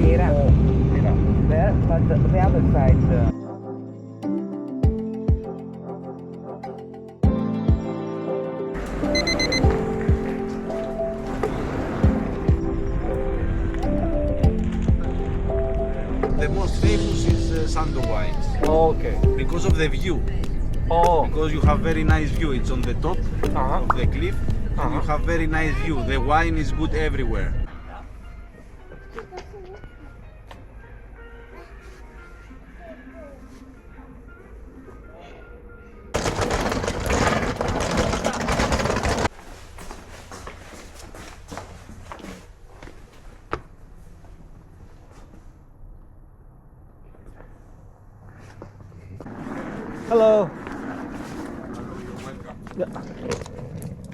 Era. There, but the other side. The most famous is Sandowine's Okay. because of the view. Oh. Because you have very nice view. It's on the top Uh-huh. of the cliff. And you have very nice view. The wine is good everywhere. Hello.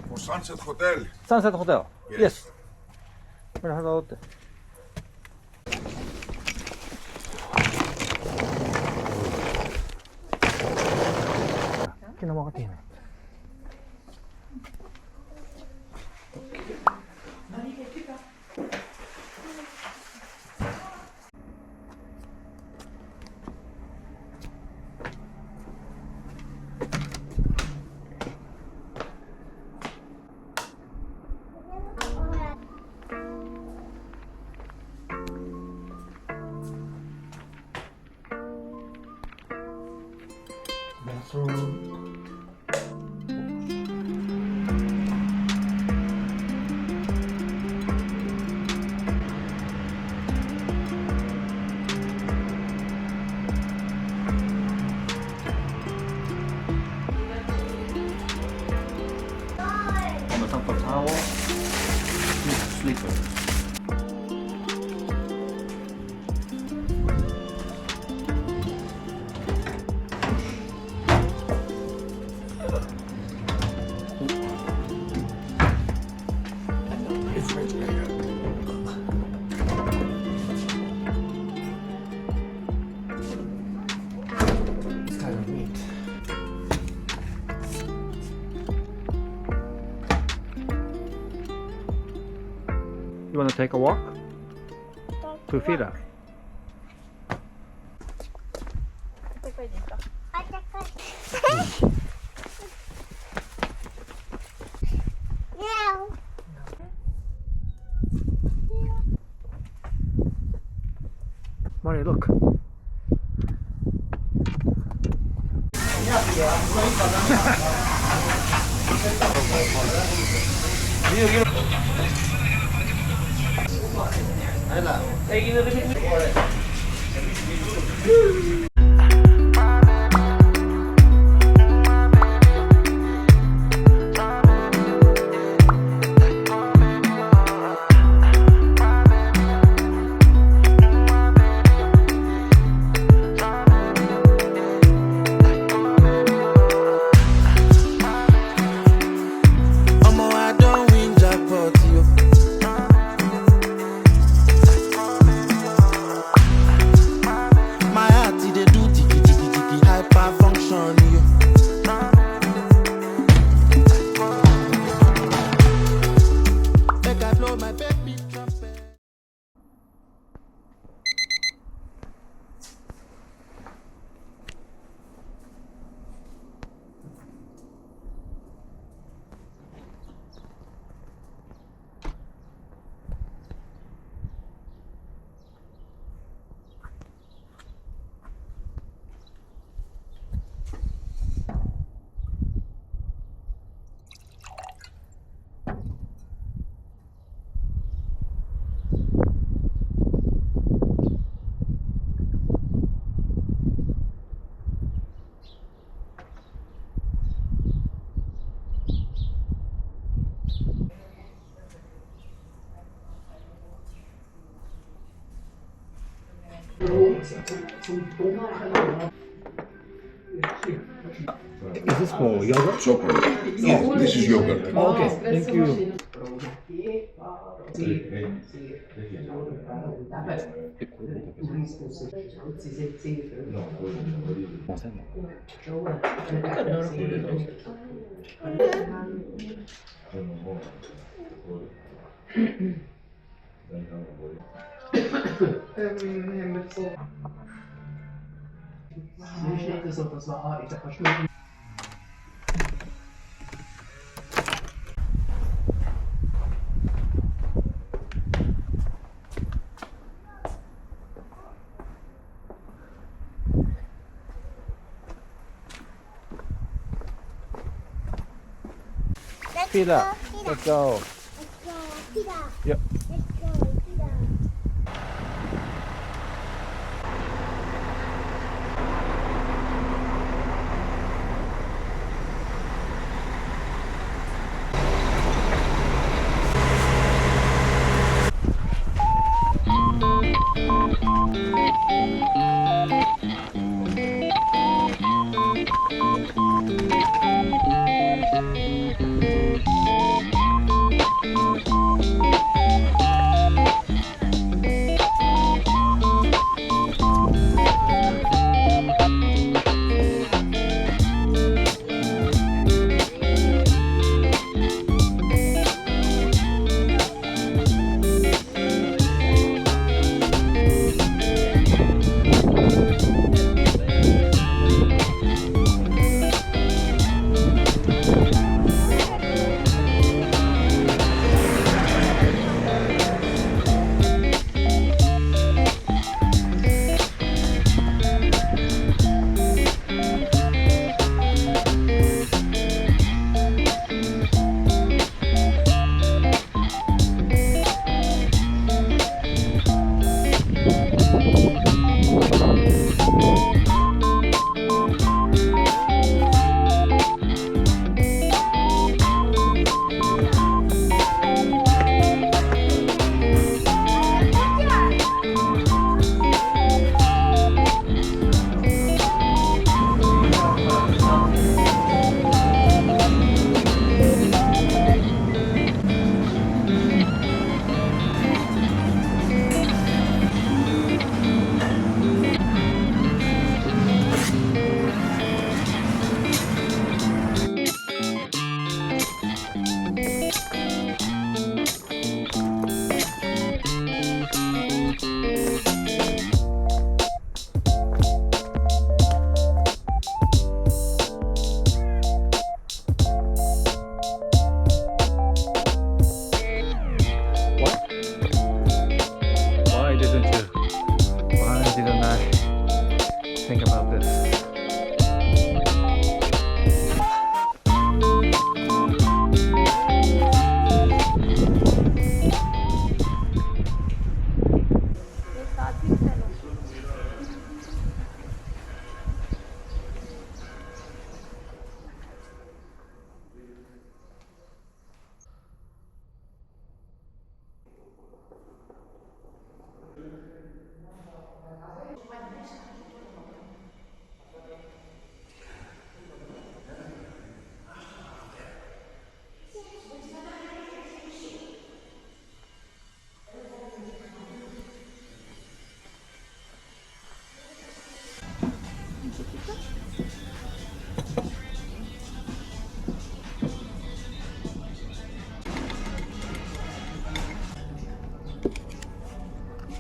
For Sunset Hotel. Sunset Hotel. Yes. Hello. Kinamakatina. Shower, sleeper. It's kind of neat. You want to take a walk to Fira? Mari, look. Omo, I don't win jackpot, yo. My heart it dey do tiki tiki tiki hyper function, yo. Make I blow my baby trumpet. Is this for yogurt? Chocolate. Yeah, this is yogurt. Okay, thank you. Speed up. Let's go. Yep. Why didn't I think about this?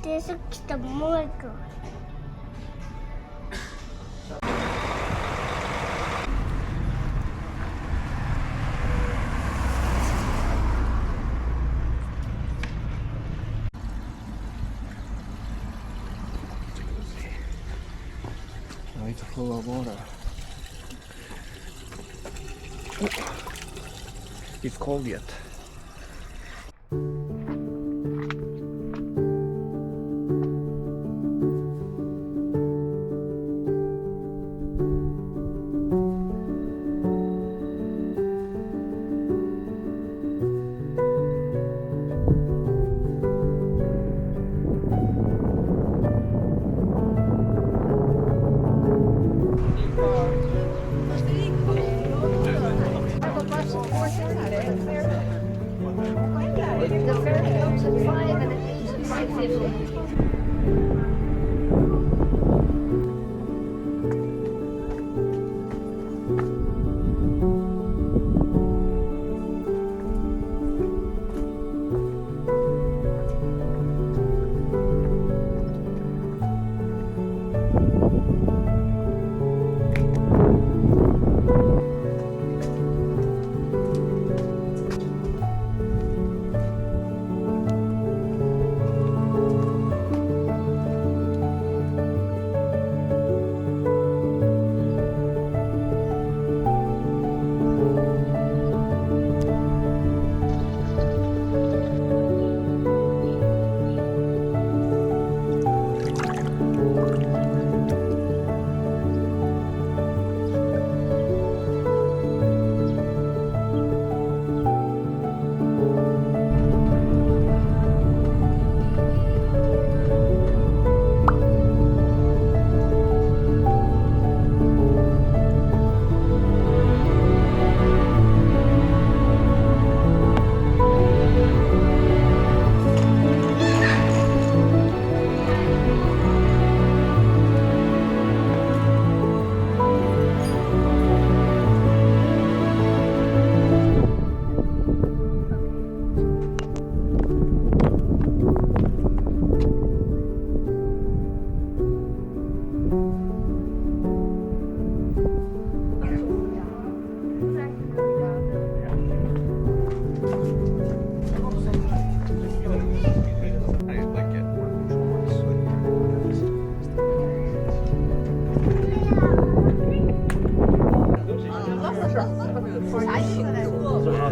Deze is de mooiste. Now it's full of water. It's cold yet. The ferry comes at 5 and it leaves at 5:50.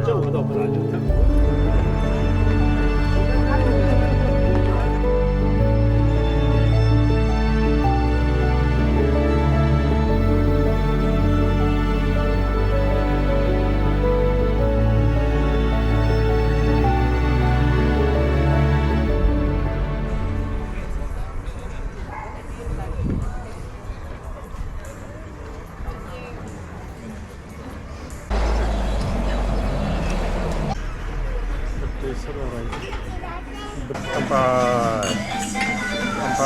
这我倒不大清楚。 乾杯乾杯